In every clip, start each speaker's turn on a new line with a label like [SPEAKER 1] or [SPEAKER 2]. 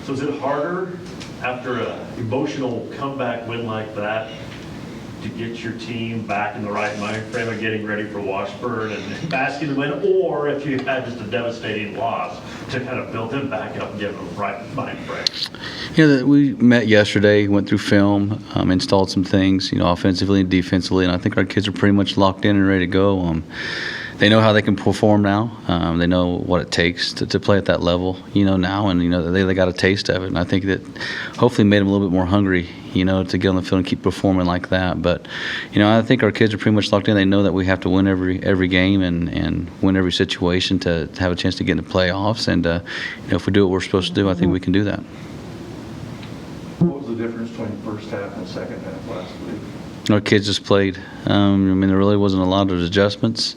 [SPEAKER 1] So is it harder after an emotional comeback win like that to get your team back in the right mind frame of getting ready for Washburn and basking the win, or if you had just a devastating loss to kind of build them back up and get them the right mind frame?
[SPEAKER 2] We met yesterday, went through film, installed some things, offensively and defensively, and I think our kids are pretty much locked in and ready to go. They know how they can perform now. They know what it takes to play at that level, now, and, they got a taste of it. And I think that hopefully made them a little bit more hungry, to get on the field and keep performing like that. But, I think our kids are pretty much locked in. They know that we have to win every game and win every situation to have a chance to get in the playoffs. And, if we do what we're supposed to do, I think we can do that.
[SPEAKER 3] What was the difference between the first half and second half last week?
[SPEAKER 2] Our kids just played. There really wasn't a lot of adjustments.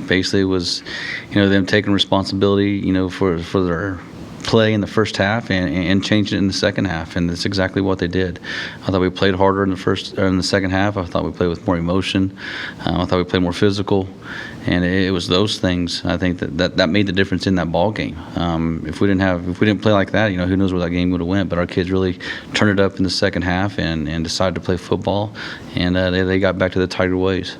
[SPEAKER 2] Basically, it was, them taking responsibility, for their play in the first half and changing it in the second half, and that's exactly what they did. I thought we played harder in the second half. I thought we played with more emotion. I thought we played more physical, and it was those things. I think that made the difference in that ball game. If we didn't play like that, who knows where that game would have went. But our kids really turned it up in the second half and decided to play football, and they got back to the Tiger ways.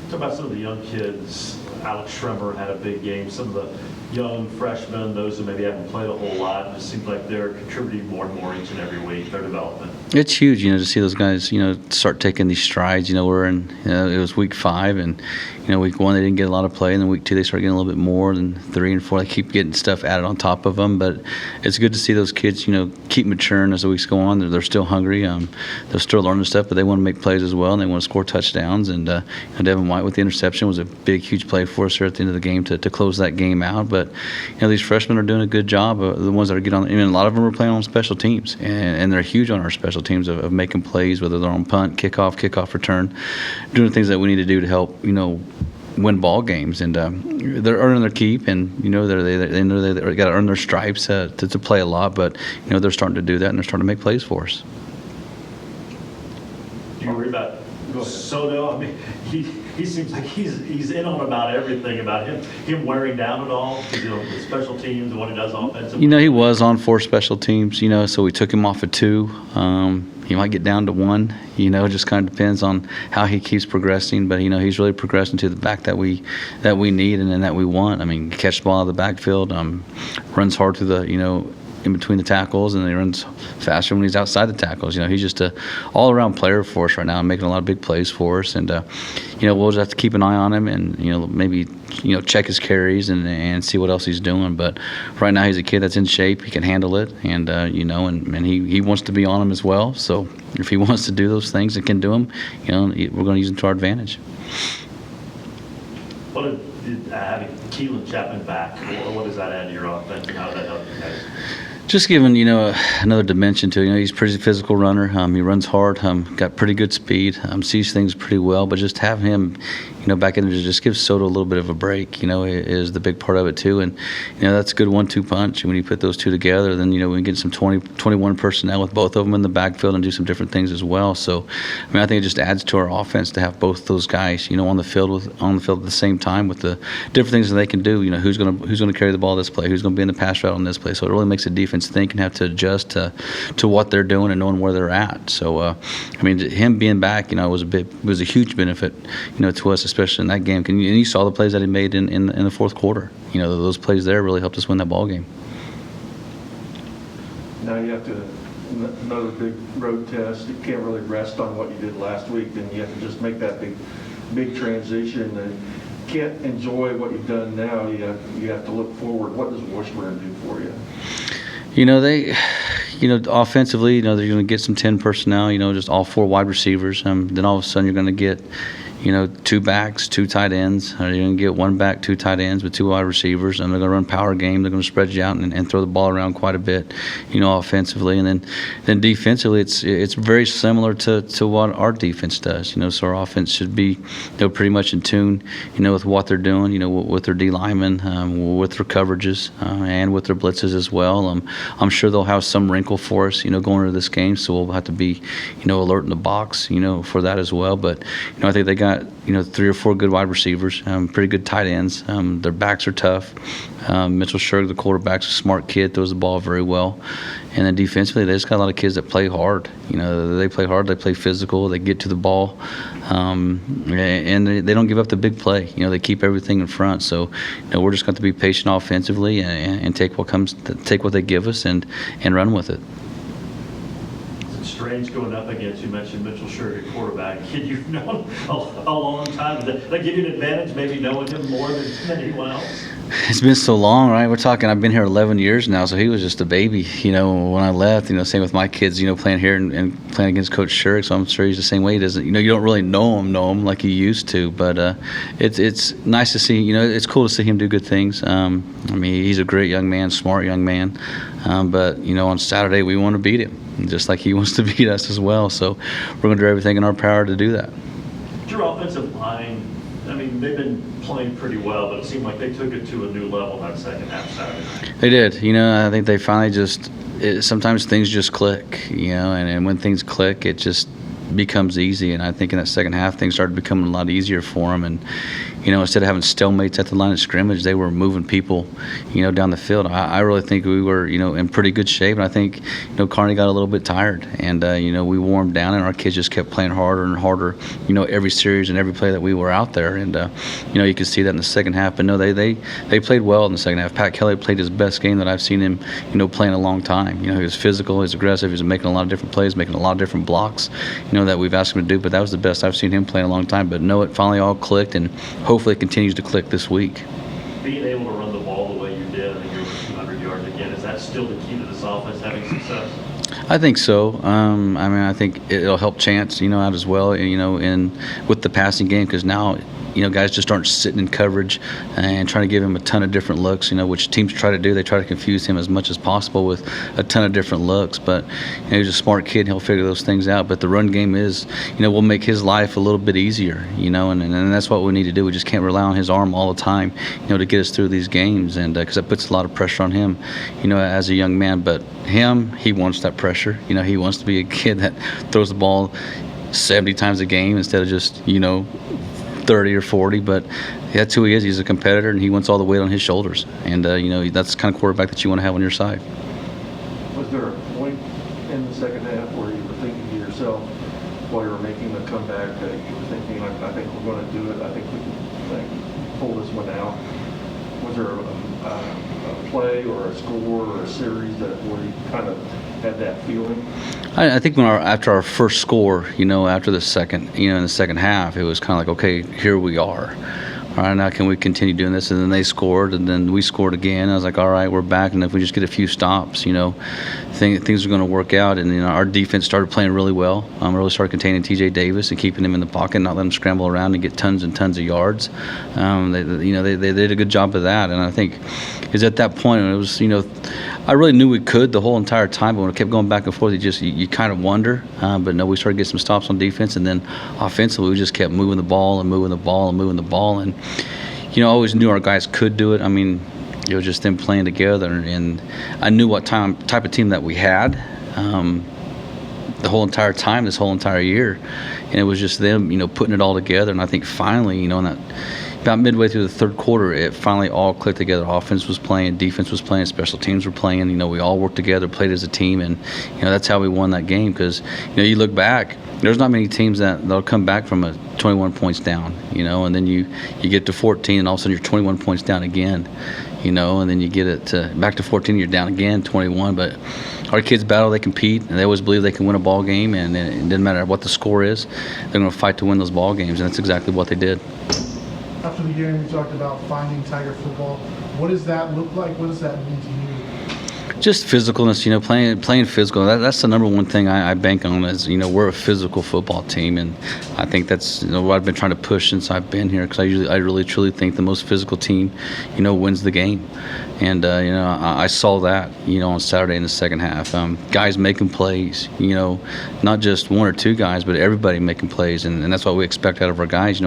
[SPEAKER 1] Talk about some of the young kids. Alex Schremer had a big game. Some of the young freshmen, those who maybe haven't played a whole lot, it just seems like they're contributing more and more each and every week, their development.
[SPEAKER 2] It's huge, to see those guys, start taking these strides. We're in, it was week 5, and, week 1 they didn't get a lot of play, and then week 2 they start getting a little bit more, and 3 and 4 they keep getting stuff added on top of them. But it's good to see those kids, keep maturing as the weeks go on. They're still hungry. They're still learning stuff, but they want to make plays as well, and they want to score touchdowns. And Devin White with the interception was a big, huge play for us here at the end of the game to close that game out. But these freshmen are doing a good job. The ones that are getting on, a lot of them are playing on special teams, and they're huge on our special teams of making plays, whether they're on punt, kickoff return, doing things that we need to do to help, win ball games. And they're earning their keep, and they know they got to earn their stripes to play a lot. But they're starting to do that, and they're starting to make plays for us.
[SPEAKER 1] Do you worry about Soto? He seems like he's in on about everything about him wearing down at all, the special teams and what he does offensively.
[SPEAKER 2] He was on 4 special teams, so we took him off of 2. He might get down to 1, it just kind of depends on how he keeps progressing. But he's really progressing to the back that we need and that we want. Catch the ball out of the backfield, runs hard through the in between the tackles, and he runs faster when he's outside the tackles. He's just a all-around player for us right now and making a lot of big plays for us. And we'll just have to keep an eye on him and maybe check his carries and see what else he's doing. But right now he's a kid that's in shape. He can handle it, and and he wants to be on him as well. So if he wants to do those things and can do them, we're going to use them to our advantage.
[SPEAKER 1] What did having Keelan Chapman back, what does that add to your offense, and how does that help you guys?
[SPEAKER 2] Just giving, another dimension to it. He's a pretty physical runner. He runs hard, got pretty good speed, sees things pretty well. But just have him, back in there, just give Soto a little bit of a break, is the big part of it too. And, that's a good 1-2 punch. And when you put those two together, then, we can get some 21 personnel with both of them in the backfield and do some different things as well. So, I think it just adds to our offense to have both those guys, on the field at the same time with the different things that they can do. Who's going to carry the ball this play, who's going to be in the pass route on this play. So it really makes the defense think and have to adjust to what they're doing and knowing where they're at. So, him being back, was a huge benefit, to us, especially in that game. And you saw the plays that he made in the fourth quarter. Those plays there really helped us win that ball game.
[SPEAKER 3] Now you have another big road test. You can't really rest on what you did last week. Then you have to just make that big transition. And can't enjoy what you've done now. You have to look forward. What does Washburn do for you?
[SPEAKER 2] They, offensively, they're going to get some 10 personnel, just all 4 wide receivers. Then all of a sudden you're going to get, 2 backs, 2 tight ends. You're going to get 1 back, 2 tight ends with 2 wide receivers. And they're going to run power game. They're going to spread you out and throw the ball around quite a bit, offensively. And then defensively, it's very similar to what our defense does. So our offense should be, pretty much in tune, with what they're doing, with their D linemen, with their coverages, and with their blitzes as well. I'm sure they'll have some wrinkle for us, going into this game. So we'll have to be, alert in the box, for that as well. But, I think they got got, 3 or 4 good wide receivers, pretty good tight ends. Their backs are tough. Mitchell Scherrick, the quarterback's a smart kid, throws the ball very well. And then defensively, they just got a lot of kids that play hard. They play hard, they play physical, they get to the ball, and they don't give up the big play. They keep everything in front. So, we're just going to be patient offensively and take what they give us and run with it.
[SPEAKER 1] It's strange going up against, you mentioned Mitchell Scherrick, quarterback. Kid you've known a long time. Does that give you an advantage, maybe knowing him more than anyone else?
[SPEAKER 2] It's been so long, right? I've been here 11 years now, so he was just a baby, when I left. Same with my kids, playing here and playing against Coach Scherrick, so I'm sure he's the same way. He doesn't, you don't really know him like you used to, but it's nice to see, it's cool to see him do good things. He's a great young man, smart young man, but, on Saturday we want to beat him, just like he wants to beat us as well, so we're going to do everything in our power to do that.
[SPEAKER 1] Your offensive line, they've been playing pretty well, but it seemed like they took it to a new level that second half Saturday night.
[SPEAKER 2] They did. I think they finally sometimes things just click, and when things click, it just becomes easy. And I think in that second half, things started becoming a lot easier for them. And, instead of having stalemates at the line of scrimmage, they were moving people, down the field. I really think we were, in pretty good shape. And I think, Kearney got a little bit tired. And, we warmed down, and our kids just kept playing harder and harder, every series and every play that we were out there. And, you could see that in the second half. But, no, they played well in the second half. Pat Kelly played his best game that I've seen him, play in a long time. He was physical, he was aggressive, he was making a lot of different plays, making a lot of different blocks, that we've asked him to do. But that was the best I've seen him play in a long time. But, no, it finally all clicked, and hopefully it continues to click this week.
[SPEAKER 1] Being able to run the ball the way you did, I think you're over 200 yards again, is that still the key to this offense having success?
[SPEAKER 2] I think so. I think it'll help Chance, out as well, in with the passing game, because now, guys just aren't sitting in coverage and trying to give him a ton of different looks, which teams try to do. They try to confuse him as much as possible with a ton of different looks. But he's a smart kid. He'll figure those things out. But the run game is, will make his life a little bit easier, and that's what we need to do. We just can't rely on his arm all the time, to get us through these games, and because that puts a lot of pressure on him, as a young man. But he wants that pressure. He wants to be a kid that throws the ball 70 times a game instead of just, 30 or 40, but that's who he is. He's a competitor, and he wants all the weight on his shoulders. And, that's the kind of quarterback that you want to have on your side.
[SPEAKER 3] Was there a point in the second half where you were thinking to yourself, while you were making the comeback, that you were thinking, I think we're going to do it, I think we can pull this one out? Was there a play or a score or a series where you kind of had that feeling?
[SPEAKER 2] I think after our first score, after the second, in the second half, it was kind of like, okay, here we are. All right, now can we continue doing this? And then they scored, and then we scored again. I was like, all right, we're back, and if we just get a few stops, things are going to work out. And our defense started playing really well. Really started containing T.J. Davis and keeping him in the pocket, not letting him scramble around and get tons and tons of yards. They did a good job of that. And I think is at that point, it was, I really knew we could the whole entire time, but when it kept going back and forth, you kind of wonder. But no, we started getting some stops on defense, and then offensively, we just kept moving the ball and moving the ball and moving the ball. And, I always knew our guys could do it. It was just them playing together, and I knew what type of team that we had the whole entire time, this whole entire year. And it was just them, putting it all together. And I think finally, in that about midway through the third quarter, it finally all clicked together. Offense was playing, defense was playing, special teams were playing. We all worked together, played as a team, and that's how we won that game. Because you look back, there's not many teams that'll come back from a 21 points down, and then you get to 14, and all of a sudden you're 21 points down again, and then you get it back to 14, you're down again, 21. But our kids battle, they compete, and they always believe they can win a ball game, and it doesn't matter what the score is, they're going to fight to win those ball games, and that's exactly what they did.
[SPEAKER 4] After the game, we talked about finding Tiger football. What does that look like? What does that mean to you?
[SPEAKER 2] Just physicalness, playing physical. That's the number one thing I bank on is, we're a physical football team, and I think that's what I've been trying to push since I've been here, because I really truly think the most physical team, wins the game. And, I saw that, on Saturday in the second half. Guys making plays, not just one or two guys, but everybody making plays, and that's what we expect out of our guys,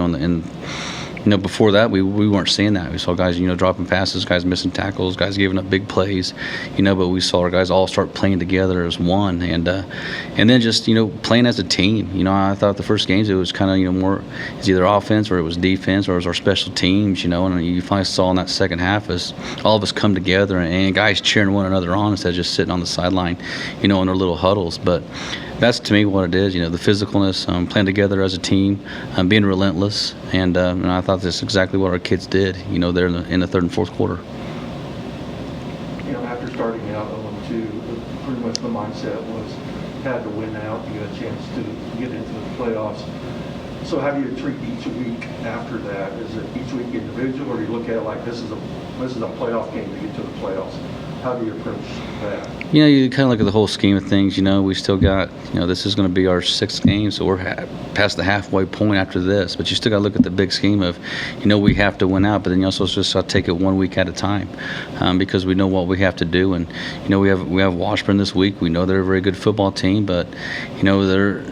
[SPEAKER 2] Before that, we weren't seeing that. We saw guys, dropping passes, guys missing tackles, guys giving up big plays, but we saw our guys all start playing together as one, and then just, playing as a team. I thought the first games it was kind of, more, it's either offense or it was defense or it was our special teams, and you finally saw in that second half as all of us come together and guys cheering one another on instead of just sitting on the sideline, in their little huddles. But that's to me what it is, the physicalness, playing together as a team, being relentless, and I thought that's exactly what our kids did, there in the third and fourth quarter.
[SPEAKER 3] After starting out 0-2, pretty much the mindset was had to win out to get a chance to get into the playoffs. So how do you treat each week after that? Is it each week individual, or do you look at it like this is a playoff game to get to the playoffs? How do you approach that?
[SPEAKER 2] You kind of look at the whole scheme of things. We still got, this is going to be our 6th game, so we're past the halfway point after this. But you still got to look at the big scheme of, we have to win out, but then you also just got to take it 1 week at a time, because we know what we have to do. And we have Washburn this week. We know they're a very good football team, but they're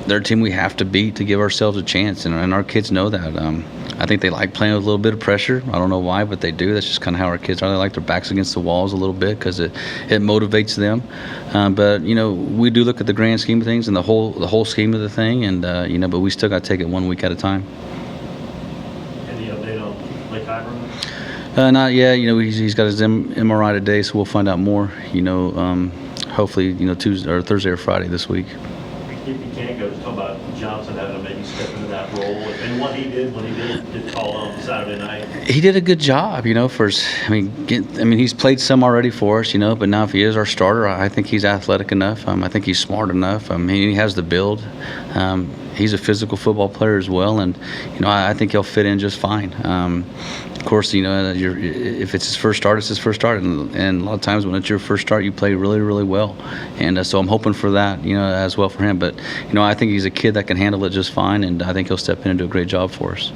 [SPEAKER 2] a team we have to beat to give ourselves a chance, and our kids know that. I think they like playing with a little bit of pressure. I don't know why, but they do. That's just kind of how our kids are. They like their backs against the walls a little bit because it motivates them. But we do look at the grand scheme of things and the whole scheme of the thing, and but we still got to take it 1 week at a time.
[SPEAKER 1] Any update on Lake Hiram?
[SPEAKER 2] Not yet. He's got his MRI today, so we'll find out more. Hopefully, Tuesday or Thursday or Friday this week.
[SPEAKER 1] If you can't go, just talk about Johnson having to maybe step into that role, and what he did when he did call on Saturday night. He
[SPEAKER 2] did a good job, he's played some already for us, but now if he is our starter, I think he's athletic enough. I think he's smart enough. He has the build. He's a physical football player as well, and I think he'll fit in just fine. Of course, if it's his first start, it's his first start, and a lot of times when it's your first start, you play really, really well, and so I'm hoping for that, as well for him. But I think he's a kid that can handle it just fine, and I think he'll step in and do a great job for us.